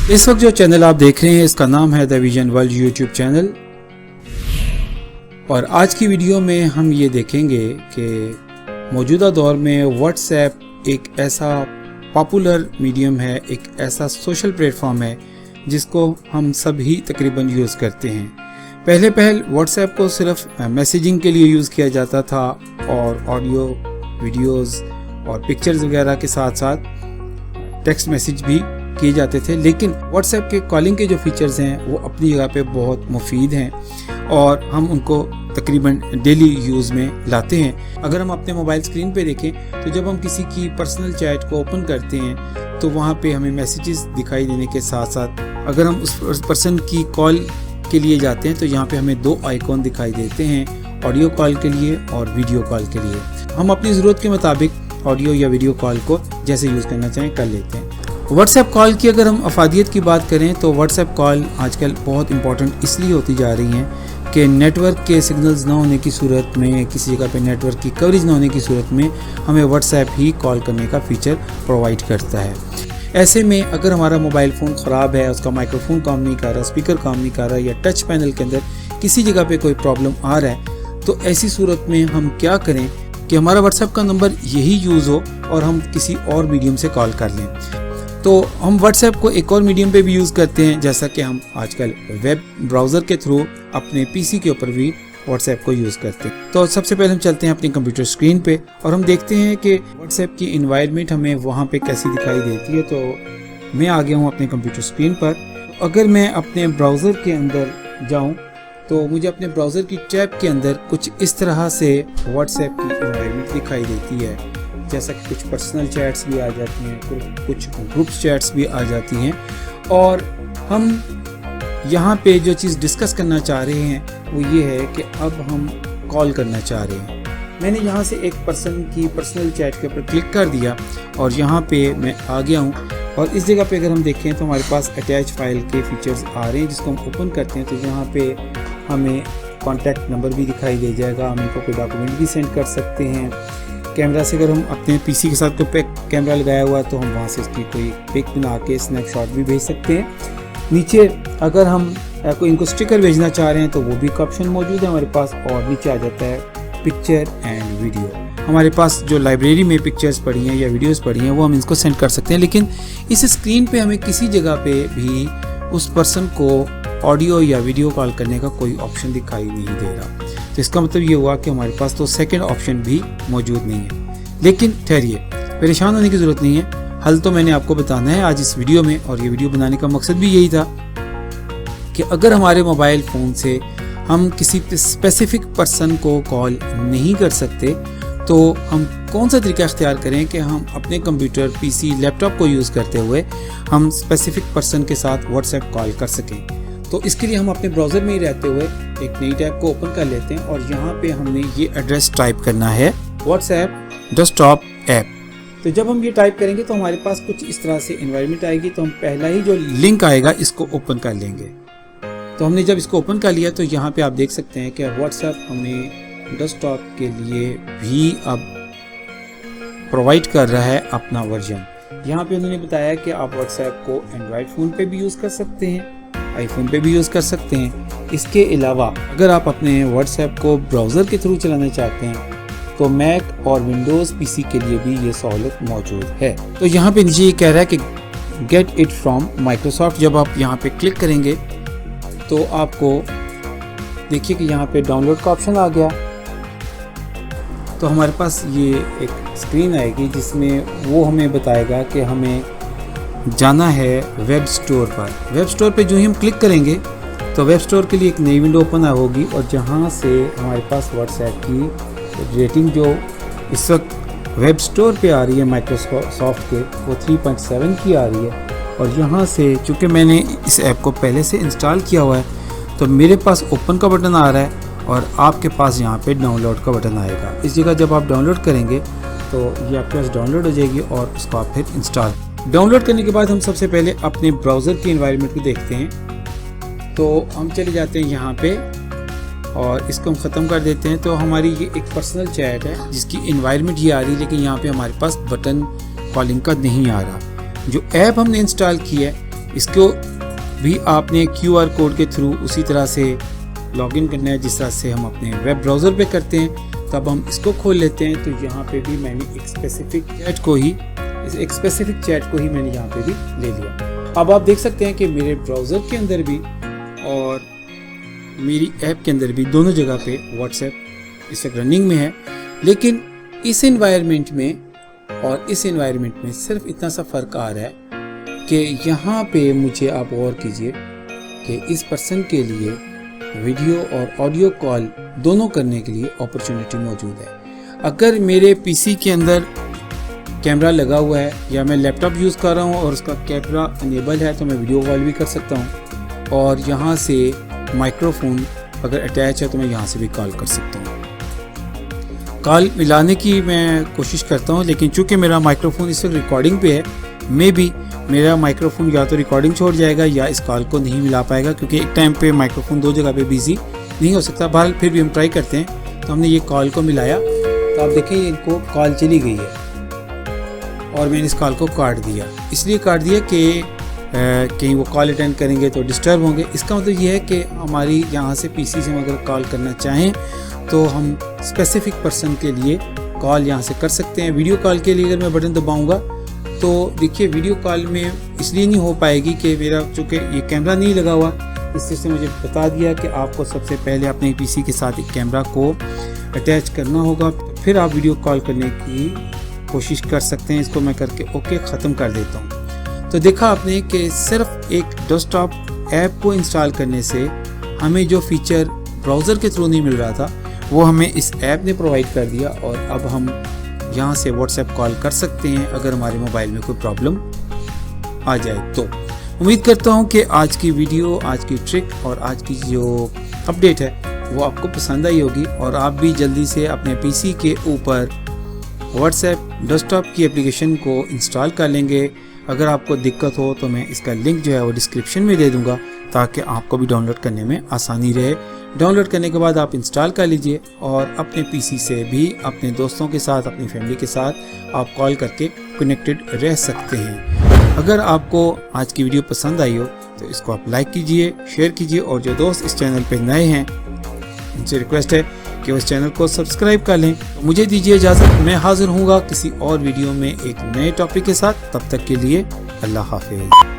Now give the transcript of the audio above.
इस वक्त जो चैनल आप देख रहे हैं इसका नाम है the vision world YouTube channel. और आज की वीडियो में हम ये देखेंगे कि मौजूदा दौर में व्हाट्सएप एक ऐसा पॉपुलर मीडियम है, एक ऐसा सोशल प्लेटफॉर्म है जिसको हम सभी तकरीबन यूज़ करते हैं। पहले व्हाट्सएप को सिर्फ मैसेजिंग के लिए यूज़ किया जाता था और ऑडियो, वीडियोस और पिक्चर्स वगैरह के साथ साथ टेक्स्ट मैसेज भी किए जाते थे। लेकिन व्हाट्सएप के कॉलिंग के जो फीचर्स हैं वो अपनी जगह पे बहुत मुफीद हैं और हम उनको तकरीबन डेली यूज़ में लाते हैं। अगर हम अपने मोबाइल स्क्रीन पे देखें तो जब हम किसी की पर्सनल चैट को ओपन करते हैं तो वहाँ पे हमें मैसेजेस दिखाई देने के साथ साथ अगर हम उस पर्सन की कॉल के लिए जाते हैं तो यहाँ पे हमें दो आइकॉन दिखाई देते हैं, ऑडियो कॉल के लिए और वीडियो कॉल के लिए। हम अपनी ज़रूरत के मुताबिक ऑडियो या वीडियो कॉल को जैसे यूज़ करना चाहें कर लेते हैं। व्हाट्सएप कॉल की अगर हम अफादियत की बात करें तो व्हाट्सएप कॉल आजकल बहुत इंपॉर्टेंट इसलिए होती जा रही हैं कि नेटवर्क के सिग्नल्स ना होने की सूरत में, किसी जगह पे नेटवर्क की कवरेज ना होने की सूरत में हमें व्हाट्सएप ही कॉल करने का फीचर प्रोवाइड करता है। ऐसे में अगर हमारा मोबाइल फ़ोन ख़राब है, उसका माइक्रोफोन काम नहीं कर रहा, स्पीकर काम नहीं कर रहा या टच पैनल के अंदर किसी जगह पे कोई प्रॉब्लम आ रहा है तो ऐसी सूरत में हम क्या करें कि हमारा व्हाट्सएप का नंबर यही यूज़ हो और हम किसी और मीडियम से कॉल कर लें। तो हम व्हाट्सएप को एक और मीडियम पे भी यूज़ करते हैं, जैसा कि हम आजकल वेब ब्राउज़र के थ्रू अपने पीसी के ऊपर भी व्हाट्सएप को यूज़ करते हैं। तो सबसे पहले हम चलते हैं अपनी कंप्यूटर स्क्रीन पे और हम देखते हैं कि व्हाट्सएप की इन्वायरमेंट हमें वहाँ पे कैसी दिखाई देती है। तो मैं आ गया हूँ अपने कंप्यूटर स्क्रीन पर। अगर मैं अपने ब्राउज़र के अंदर जाऊँ तो मुझे अपने ब्राउज़र की टैब के अंदर कुछ इस तरह से व्हाट्सएप की इन्वायरमेंट दिखाई देती है, जैसा कि कुछ पर्सनल चैट्स भी आ जाती हैं, कुछ ग्रुप्स चैट्स भी आ जाती हैं। और हम यहाँ पे जो चीज़ डिस्कस करना चाह रहे हैं वो ये है कि अब हम कॉल करना चाह रहे हैं। मैंने यहाँ से एक पर्सन की पर्सनल चैट के ऊपर क्लिक कर दिया और यहाँ पे मैं आ गया हूँ। और इस जगह पे अगर हम देखें तो हमारे पास अटैच फाइल के फीचर्स आ रहे हैं, जिसको हम ओपन करते हैं तो यहाँ पे हमें कॉन्टैक्ट नंबर भी दिखाई दे जाएगा, हम इनको कोई डॉक्यूमेंट भी सेंड कर सकते हैं। कैमरा से अगर हम अपने पीसी के साथ कोई कैमरा लगाया हुआ है तो हम वहाँ से उसकी कोई पिक बना के स्नैपशॉट भी भेज सकते हैं। नीचे अगर हम कोई इनको स्टिकर भेजना चाह रहे हैं तो वो भी एक ऑप्शन मौजूद है हमारे पास। और नीचे आ जाता है पिक्चर एंड वीडियो। हमारे पास जो लाइब्रेरी में पिक्चर्स पड़ी हैं या वीडियोस पड़ी हैं वो हम इसको सेंड कर सकते हैं। लेकिन इस स्क्रीन पे हमें किसी जगह पे भी उस पर्सन को ऑडियो या वीडियो कॉल करने का कोई ऑप्शन दिखाई नहीं दे रहा। तो इसका मतलब ये हुआ कि हमारे पास तो सेकंड ऑप्शन भी मौजूद नहीं है। लेकिन ठहरिए, परेशान होने की ज़रूरत नहीं है, हल तो मैंने आपको बताना है आज इस वीडियो में। और ये वीडियो बनाने का मकसद भी यही था कि अगर हमारे मोबाइल फ़ोन से हम किसी स्पेसिफिक पर्सन को कॉल नहीं कर सकते तो हम कौन सा तरीका इख्तियार करें कि हम अपने कंप्यूटर, पीसी, लैपटॉप को यूज़ करते हुए हम स्पेसिफिक पर्सन के साथ व्हाट्सएप कॉल कर सकें। तो इसके लिए हम अपने ब्राउज़र में ही रहते हुए एक नई टैब को ओपन कर लेते हैं और यहाँ पे हमने ये एड्रेस टाइप करना है, व्हाट्सएप डेस्कटॉप ऐप। तो जब हम ये टाइप करेंगे तो हमारे पास कुछ इस तरह से एनवायरनमेंट आएगी। तो हम पहला ही जो लिंक आएगा इसको ओपन कर लेंगे। तो हमने जब इसको ओपन कर लिया तो यहाँ पे आप देख सकते हैं कि व्हाट्सएप हमें डेस्कटॉप के लिए भी अब प्रोवाइड कर रहा है अपना वर्जन। यहाँ पे उन्होंने बताया कि आप व्हाट्सएप को एंड्रॉयड फ़ोन पे भी यूज़ कर सकते हैं, आईफोन पे भी यूज़ कर सकते हैं। इसके अलावा अगर आप अपने व्हाट्सएप को ब्राउज़र के थ्रू चलाना चाहते हैं तो मैक और विंडोज़ पीसी के लिए भी ये सहूलत मौजूद है। तो यहाँ पे नीचे ये कह रहा है कि गेट इट फ्रॉम माइक्रोसॉफ्ट। जब आप यहाँ पे क्लिक करेंगे तो आपको देखिए कि यहाँ पे डाउनलोड का ऑप्शन आ गया। तो हमारे पास ये एक स्क्रीन आएगी जिसमें वो हमें बताएगा कि हमें जाना है वेब स्टोर पर। वेब स्टोर पे जो ही हम क्लिक करेंगे तो वेब स्टोर के लिए एक नई विंडो ओपन होगी और जहाँ से हमारे पास व्हाट्सएप की रेटिंग जो इस वक्त वेब स्टोर पे आ रही है माइक्रोसॉफ्ट के वो 3.7 की आ रही है। और यहाँ से चूँकि मैंने इस ऐप को पहले से इंस्टॉल किया हुआ है तो मेरे पास ओपन का बटन आ रहा है और आपके पास यहाँ पे डाउनलोड का बटन आएगा। इस जगह जब आप डाउनलोड करेंगे तो ये आपके पास डाउनलोड हो जाएगी और उसको आप फिर इंस्टॉल। डाउनलोड करने के बाद हम सबसे पहले अपने ब्राउज़र की एनवायरनमेंट को देखते हैं। तो हम चले जाते हैं यहाँ पे और इसको हम ख़त्म कर देते हैं। तो हमारी ये एक पर्सनल चैट है जिसकी एनवायरनमेंट ये आ रही है, लेकिन यहाँ पे हमारे पास बटन कॉलिंग का नहीं आ रहा। जो ऐप हमने इंस्टॉल की है इसको भी आपने QR कोड के थ्रू उसी तरह से लॉगिन करना है जिस तरह से हम अपने वेब ब्राउज़र पे करते हैं। तब हम इसको खोल लेते हैं, तो यहाँ पे भी मैंने एक स्पेसिफिक चैट को ही मैंने यहाँ पे भी ले लिया। अब आप देख सकते हैं कि मेरे ब्राउज़र के अंदर भी और मेरी ऐप के अंदर भी दोनों जगह पे व्हाट्सएप इस वक्त रनिंग में है। लेकिन इस एनवायरनमेंट में और इस एनवायरनमेंट में सिर्फ इतना सा फ़र्क आ रहा है कि यहाँ पे मुझे आप गौर कीजिए कि इस पर्सन के लिए वीडियो और ऑडियो कॉल दोनों करने के लिए अपॉर्चुनिटी मौजूद है। अगर मेरे पीसी के अंदर कैमरा लगा हुआ है या मैं लैपटॉप यूज़ कर रहा हूँ और उसका कैमरा इनेबल है तो मैं वीडियो कॉल भी कर सकता हूँ, और यहाँ से माइक्रोफोन अगर अटैच है तो मैं यहाँ से भी कॉल कर सकता हूँ। कॉल मिलाने की मैं कोशिश करता हूँ, लेकिन चूँकि मेरा माइक्रोफोन इस वक्त रिकॉर्डिंग पे है, मे बी मेरा माइक्रोफोन या तो रिकॉर्डिंग छोड़ जाएगा या इस कॉल को नहीं मिला पाएगा, क्योंकि एक टाइम पे माइक्रोफोन दो जगह पे बिजी नहीं हो सकता। बहरहाल फिर भी हम ट्राई करते हैं। तो हमने ये कॉल को मिलाया, तो आप देखें इनको कॉल चली गई है और मैंने इस कॉल को काट दिया। इसलिए काट दिया कि कहीं वो कॉल अटेंड करेंगे तो डिस्टर्ब होंगे। इसका मतलब ये है कि हमारी यहाँ से पीसी से हम अगर कॉल करना चाहें तो हम स्पेसिफिक पर्सन के लिए कॉल यहाँ से कर सकते हैं। वीडियो कॉल के लिए अगर मैं बटन दबाऊँगा तो देखिए वीडियो कॉल में इसलिए नहीं हो पाएगी कि मेरा चूँकि ये कैमरा नहीं लगा हुआ, इससे मुझे बता दिया कि आपको सबसे पहले अपने पीसी के साथ एक कैमरा को अटैच करना होगा, फिर आप वीडियो कॉल करने की कोशिश कर सकते हैं। इसको मैं करके ओके ख़त्म कर देता हूँ। तो देखा आपने कि सिर्फ एक डेस्कटॉप ऐप को इंस्टॉल करने से हमें जो फीचर ब्राउज़र के थ्रू नहीं मिल रहा था वो हमें इस ऐप ने प्रोवाइड कर दिया, और अब हम यहाँ से व्हाट्सएप कॉल कर सकते हैं अगर हमारे मोबाइल में कोई प्रॉब्लम आ जाए। तो उम्मीद करता हूँ कि आज की वीडियो, आज की ट्रिक और आज की जो अपडेट है वो आपको पसंद आई होगी, और आप भी जल्दी से अपने पीसी के ऊपर व्हाट्सएप डेस्कटॉप की एप्लीकेशन को इंस्टॉल कर लेंगे। अगर आपको दिक्कत हो तो मैं इसका लिंक जो है वो डिस्क्रिप्शन में दे दूँगा, ताकि आपको भी डाउनलोड करने में आसानी रहे। डाउनलोड करने के बाद आप इंस्टॉल कर लीजिए और अपने पीसी से भी अपने दोस्तों के साथ, अपनी फैमिली के साथ आप कॉल करके कनेक्टेड रह सकते हैं। अगर आपको आज की वीडियो पसंद आई हो तो इसको आप लाइक कीजिए, शेयर कीजिए, और जो दोस्त इस चैनल पे नए हैं उनसे रिक्वेस्ट है कि उस चैनल को सब्सक्राइब कर लें। मुझे दीजिए इजाज़त, मैं हाजिर हूँगा किसी और वीडियो में एक नए टॉपिक के साथ। तब तक के लिए अल्लाह हाफिज़।